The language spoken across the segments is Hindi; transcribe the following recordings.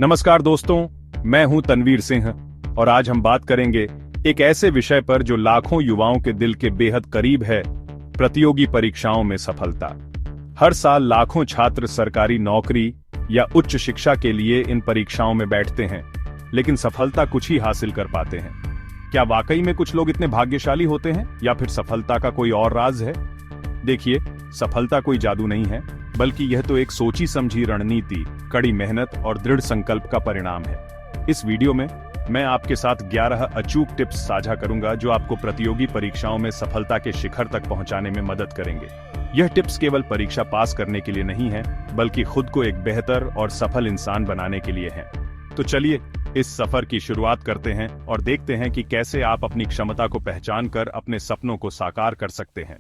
नमस्कार दोस्तों, मैं हूं तनवीर सिंह और आज हम बात करेंगे एक ऐसे विषय पर जो लाखों युवाओं के दिल के बेहद करीब है, प्रतियोगी परीक्षाओं में सफलता। हर साल लाखों छात्र सरकारी नौकरी या उच्च शिक्षा के लिए इन परीक्षाओं में बैठते हैं, लेकिन सफलता कुछ ही हासिल कर पाते हैं। क्या वाकई में कुछ लोग इतने भाग्यशाली होते हैं या फिर सफलता का कोई और राज है? देखिए, सफलता कोई जादू नहीं है, बल्कि यह तो एक सोची समझी रणनीति, कड़ी मेहनत और दृढ़ संकल्प का परिणाम है। इस वीडियो में मैं आपके साथ 11 अचूक टिप्स साझा करूंगा जो आपको प्रतियोगी परीक्षाओं में सफलता के शिखर तक पहुंचाने में मदद करेंगे। यह टिप्स केवल परीक्षा पास करने के लिए नहीं है, बल्कि खुद को एक बेहतर और सफल इंसान बनाने के लिए है। तो चलिए इस सफर की शुरुआत करते हैं और देखते हैं कि कैसे आप अपनी क्षमता को पहचान कर अपने सपनों को साकार कर सकते हैं।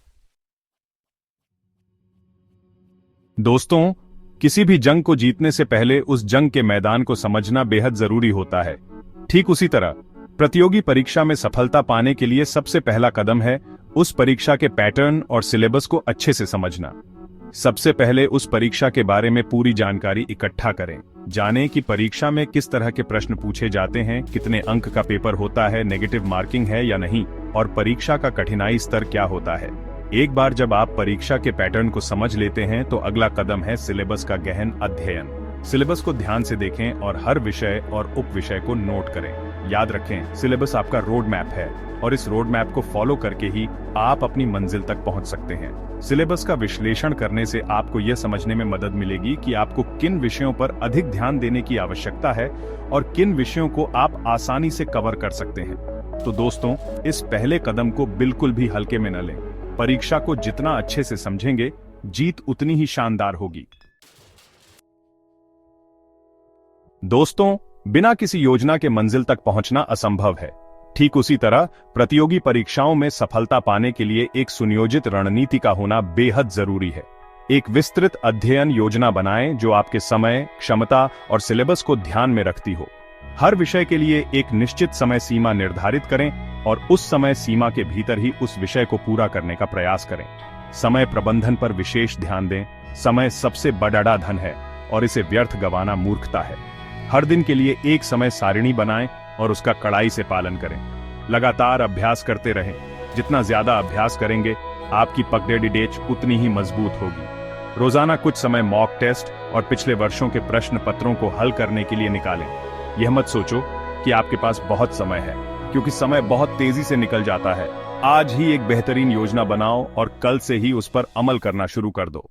दोस्तों, किसी भी जंग को जीतने से पहले उस जंग के मैदान को समझना बेहद जरूरी होता है। ठीक उसी तरह प्रतियोगी परीक्षा में सफलता पाने के लिए सबसे पहला कदम है उस परीक्षा के पैटर्न और सिलेबस को अच्छे से समझना। सबसे पहले उस परीक्षा के बारे में पूरी जानकारी इकट्ठा करें। जानें कि परीक्षा में किस तरह के प्रश्न पूछे जाते हैं, कितने अंक का पेपर होता है, नेगेटिव मार्किंग है या नहीं, और परीक्षा का कठिनाई स्तर क्या होता है। एक बार जब आप परीक्षा के पैटर्न को समझ लेते हैं तो अगला कदम है सिलेबस का गहन अध्ययन। सिलेबस को ध्यान से देखें और हर विषय और उप विषय को नोट करें। याद रखें, सिलेबस आपका रोड मैप है और इस रोड मैप को फॉलो करके ही आप अपनी मंजिल तक पहुंच सकते हैं। सिलेबस का विश्लेषण करने से आपको यह समझने में मदद मिलेगी कि आपको किन विषयों पर अधिक ध्यान देने की आवश्यकता है और किन विषयों को आप आसानी से कवर कर सकते हैं। तो दोस्तों, इस पहले कदम को बिल्कुल भी हल्के में न लें। परीक्षा को जितना अच्छे से समझेंगे, जीत उतनी ही शानदार होगी। दोस्तों, बिना किसी योजना के मंजिल तक पहुंचना असंभव है। ठीक उसी तरह प्रतियोगी परीक्षाओं में सफलता पाने के लिए एक सुनियोजित रणनीति का होना बेहद जरूरी है। एक विस्तृत अध्ययन योजना बनाएं जो आपके समय, क्षमता और सिलेबस को ध्यान में रखती हो। हर विषय के लिए एक निश्चित समय सीमा निर्धारित करें और उस समय सीमा के भीतर ही उस विषय को पूरा करने का प्रयास करें। समय प्रबंधन पर विशेष ध्यान दें। समय सबसे बड़ा धन है और इसे व्यर्थ गंवाना मूर्खता है। हर दिन के लिए एक समय सारिणी बनाएं और उसका कड़ाई से पालन करें। लगातार अभ्यास करते रहें। जितना ज्यादा अभ्यास करेंगे, आपकी पकड़ेली डेच उतनी ही मजबूत होगी। रोजाना कुछ समय मॉक टेस्ट और पिछले वर्षों के प्रश्न पत्रों को हल करने के लिए निकालें। यह मत सोचो कि आपके पास बहुत समय है, क्योंकि समय बहुत तेजी से निकल जाता है। आज ही एक बेहतरीन योजना बनाओ और कल से ही उस पर अमल करना शुरू कर दो।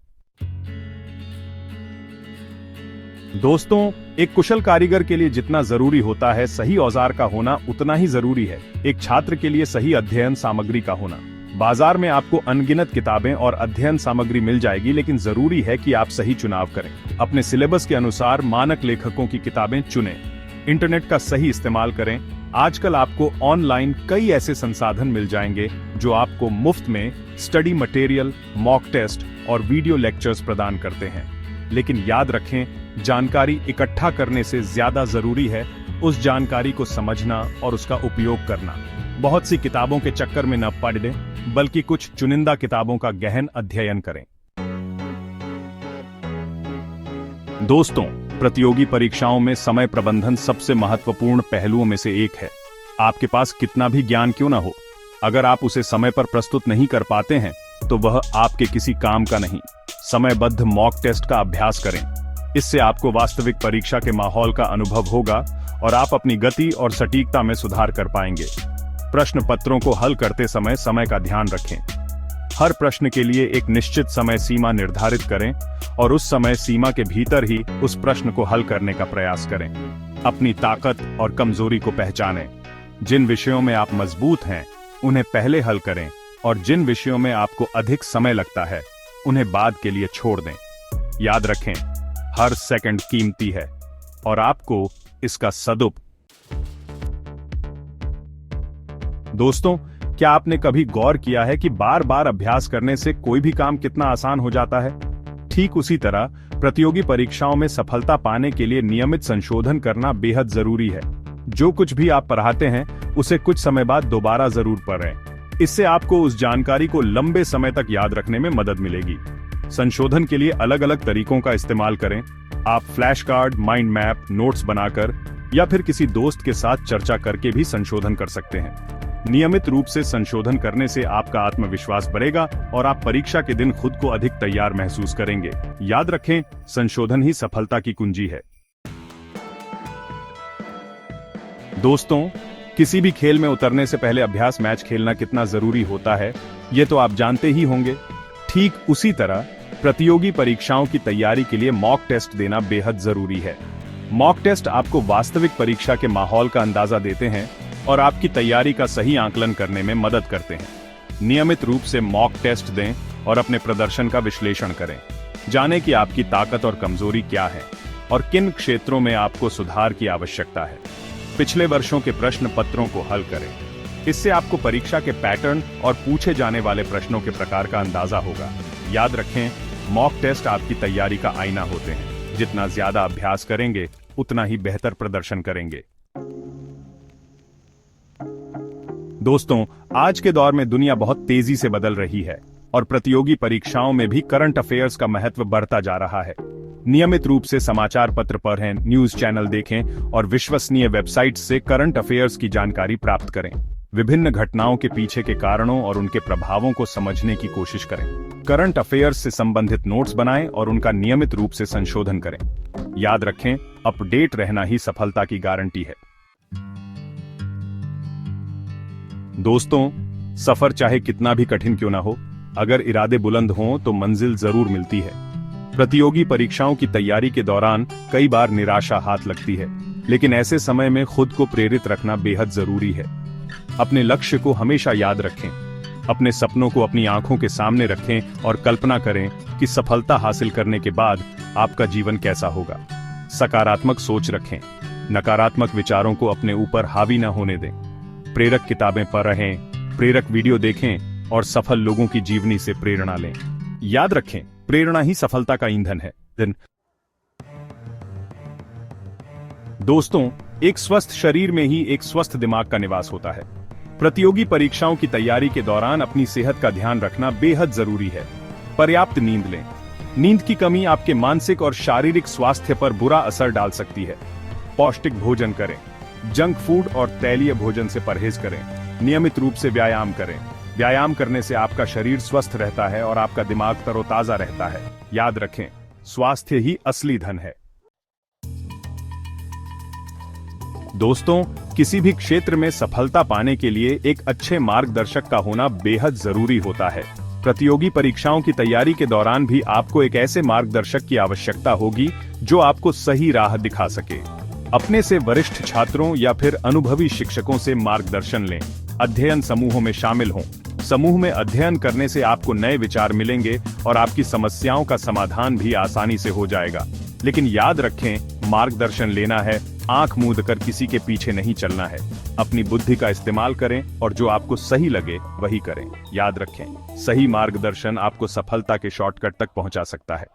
दोस्तों, एक कुशल कारीगर के लिए जितना जरूरी होता है, सही औजार का होना उतना ही जरूरी है। एक छात्र के लिए सही अध्ययन सामग्री का होना। बाजार में आपको अनगिनत किताबें और अध्ययन सामग्री मिल जाएगी, लेकिन जरूरी है कि आप सही चुनाव करें। अपने सिलेबस के अनुसार मानक लेखकों की किताबें चुनें। इंटरनेट का सही इस्तेमाल करें। आजकल आपको ऑनलाइन कई ऐसे संसाधन मिल जाएंगे जो आपको मुफ्त में स्टडी मटेरियल, मॉक टेस्ट और वीडियो लेक्चर्स प्रदान करते हैं। लेकिन याद रखें, जानकारी इकट्ठा करने से ज्यादा जरूरी है उस जानकारी को समझना और उसका उपयोग करना। बहुत सी किताबों के चक्कर में न पड़े, बल्कि कुछ चुनिंदा किताबों का गहन अध्ययन करें। दोस्तों, प्रतियोगी परीक्षाओं में समय प्रबंधन सबसे महत्वपूर्ण पहलुओं में से एक है। आपके पास कितना भी ज्ञान क्यों ना हो, अगर आप उसे समय पर प्रस्तुत नहीं कर पाते हैं तो वह आपके किसी काम का नहीं। समयबद्ध मॉक टेस्ट का अभ्यास करें। इससे आपको वास्तविक परीक्षा के माहौल का अनुभव होगा और आप अपनी गति और सटीकता में सुधार कर पाएंगे। प्रश्न पत्रों को हल करते समय समय का ध्यान रखें। हर प्रश्न के लिए एक निश्चित समय सीमा निर्धारित करें और उस समय सीमा के भीतर ही उस प्रश्न को हल करने का प्रयास करें। अपनी ताकत और कमजोरी को पहचानें। जिन विषयों में आप मजबूत हैं, उन्हें पहले हल करें और जिन विषयों में आपको अधिक समय लगता है, उन्हें बाद के लिए छोड़ दें। याद रखें, हर सेकंड कीमती है और आपको इसका दोस्तों, क्या आपने कभी गौर किया है कि बार बार अभ्यास करने से कोई भी काम कितना आसान हो जाता है? ठीक उसी तरह प्रतियोगी परीक्षाओं में सफलता पाने के लिए नियमित संशोधन करना बेहद जरूरी है। जो कुछ भी आप पढ़ाते हैं, उसे कुछ समय बाद दोबारा जरूर पढ़ें। इससे आपको उस जानकारी को लंबे समय तक याद रखने में मदद मिलेगी। संशोधन के लिए अलग अलग तरीकों का इस्तेमाल करें। आप flash card, mind map, notes बनाकर या फिर किसी दोस्त के साथ चर्चा करके भी संशोधन कर सकते हैं। नियमित रूप से संशोधन करने से आपका आत्मविश्वास बढ़ेगा और आप परीक्षा के दिन खुद को अधिक तैयार महसूस करेंगे। याद रखें, संशोधन ही सफलता की कुंजी है। दोस्तों, किसी भी खेल में उतरने से पहले अभ्यास मैच खेलना कितना जरूरी होता है, ये तो आप जानते ही होंगे। ठीक उसी तरह प्रतियोगी परीक्षाओं की तैयारी के लिए मॉक टेस्ट देना बेहद जरूरी है। मॉक टेस्ट आपको वास्तविक परीक्षा के माहौल का अंदाजा देते हैं और आपकी तैयारी का सही आकलन करने में मदद करते हैं। नियमित रूप से मॉक टेस्ट दें और अपने प्रदर्शन का विश्लेषण करें। जानें कि आपकी ताकत और कमजोरी क्या है और किन क्षेत्रों में आपको सुधार की आवश्यकता है। पिछले वर्षों के प्रश्न पत्रों को हल करें। इससे आपको परीक्षा के पैटर्न और पूछे जाने वाले प्रश्नों के प्रकार का अंदाजा होगा। याद रखें, मॉक टेस्ट आपकी तैयारी का आईना होते हैं। जितना ज्यादा अभ्यास करेंगे, उतना ही बेहतर प्रदर्शन करेंगे। दोस्तों, आज के दौर में दुनिया बहुत तेजी से बदल रही है और प्रतियोगी परीक्षाओं में भी करंट अफेयर्स का महत्व बढ़ता जा रहा है। नियमित रूप से समाचार पत्र पढ़ें, न्यूज चैनल देखें और विश्वसनीय वेबसाइट से करंट अफेयर्स की जानकारी प्राप्त करें। विभिन्न घटनाओं के पीछे के कारणों और उनके प्रभावों को समझने की कोशिश करें। करंट अफेयर्स से संबंधित नोट्स बनाएं और उनका नियमित रूप से संशोधन करें। याद रखें, अपडेट रहना ही सफलता की गारंटी है। दोस्तों, सफर चाहे कितना भी कठिन क्यों ना हो, अगर इरादे बुलंद हों तो मंजिल जरूर मिलती है। प्रतियोगी परीक्षाओं की तैयारी के दौरान कई बार निराशा हाथ लगती है, लेकिन ऐसे समय में खुद को प्रेरित रखना बेहद जरूरी है। अपने लक्ष्य को हमेशा याद रखें, अपने सपनों को अपनी आंखों के सामने रखें और कल्पना करें कि सफलता हासिल करने के बाद आपका जीवन कैसा होगा। सकारात्मक सोच रखें, नकारात्मक विचारों को अपने ऊपर हावी न होने दें। प्रेरक किताबें पढ़ें, प्रेरक वीडियो देखें और सफल लोगों की जीवनी से प्रेरणा लें। याद रखें, प्रेरणा ही सफलता का ईंधन है। दोस्तों, एक स्वस्थ शरीर में ही एक स्वस्थ दिमाग का निवास होता है। प्रतियोगी परीक्षाओं की तैयारी के दौरान अपनी सेहत का ध्यान रखना बेहद जरूरी है। पर्याप्त नींद लें। नींद की कमी आपके मानसिक और शारीरिक स्वास्थ्य पर बुरा असर डाल सकती है। पौष्टिक भोजन करें, जंक फूड और तैलीय भोजन से परहेज करें। नियमित रूप से व्यायाम करें। व्यायाम करने से आपका शरीर स्वस्थ रहता है और आपका दिमाग तरोताजा रहता है। याद रखें, स्वास्थ्य ही असली धन है। दोस्तों, किसी भी क्षेत्र में सफलता पाने के लिए एक अच्छे मार्गदर्शक का होना बेहद जरूरी होता है। प्रतियोगी परीक्षाओं की तैयारी के दौरान भी आपको एक ऐसे मार्गदर्शक की आवश्यकता होगी जो आपको सही राह दिखा सके। अपने से वरिष्ठ छात्रों या फिर अनुभवी शिक्षकों से मार्गदर्शन लें। अध्ययन समूहों में शामिल हों। समूह में अध्ययन करने से आपको नए विचार मिलेंगे और आपकी समस्याओं का समाधान भी आसानी से हो जाएगा। लेकिन याद रखें, मार्गदर्शन लेना है, आंख मूंद कर किसी के पीछे नहीं चलना है। अपनी बुद्धि का इस्तेमाल करें और जो आपको सही लगे वही करें। याद रखें, सही मार्गदर्शन आपको सफलता के शॉर्टकट तक पहुंचा सकता है।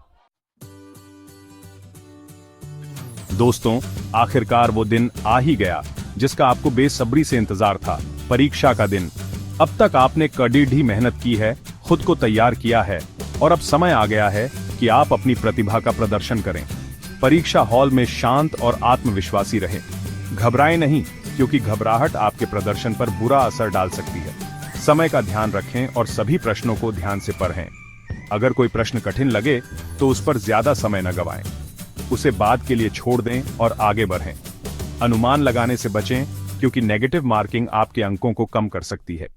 दोस्तों, आखिरकार वो दिन आ ही गया जिसका आपको बेसब्री से इंतजार था, परीक्षा का दिन। अब तक आपने कड़ी मेहनत की है, खुद को तैयार किया है और अब समय आ गया है कि आप अपनी प्रतिभा का प्रदर्शन करें। परीक्षा हॉल में शांत और आत्मविश्वासी रहें। घबराएं नहीं, क्योंकि घबराहट आपके प्रदर्शन पर बुरा असर डाल सकती है। समय का ध्यान रखें और सभी प्रश्नों को ध्यान से पढ़ें। अगर कोई प्रश्न कठिन लगे तो उस पर ज्यादा समय न गवाएं। उसे बाद के लिए छोड़ दें और आगे बढ़ें। अनुमान लगाने से बचें, क्योंकि नेगेटिव मार्किंग आपके अंकों को कम कर सकती है।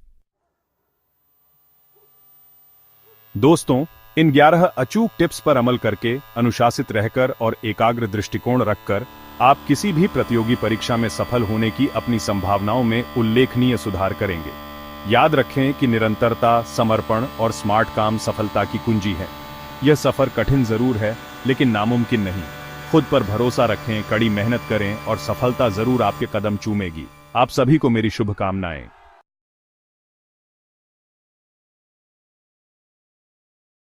दोस्तों, इन 11 अचूक टिप्स पर अमल करके, अनुशासित रहकर और एकाग्र दृष्टिकोण रखकर आप किसी भी प्रतियोगी परीक्षा में सफल होने की अपनी संभावनाओं में उल्लेखनीय सुधार करेंगे। याद रखें कि निरंतरता, समर्पण और स्मार्ट काम सफलता की कुंजी है। यह सफर कठिन जरूर है, लेकिन नामुमकिन नहीं। खुद पर भरोसा रखें, कड़ी मेहनत करें और सफलता जरूर आपके कदम चूमेगी। आप सभी को मेरी शुभकामनाएं।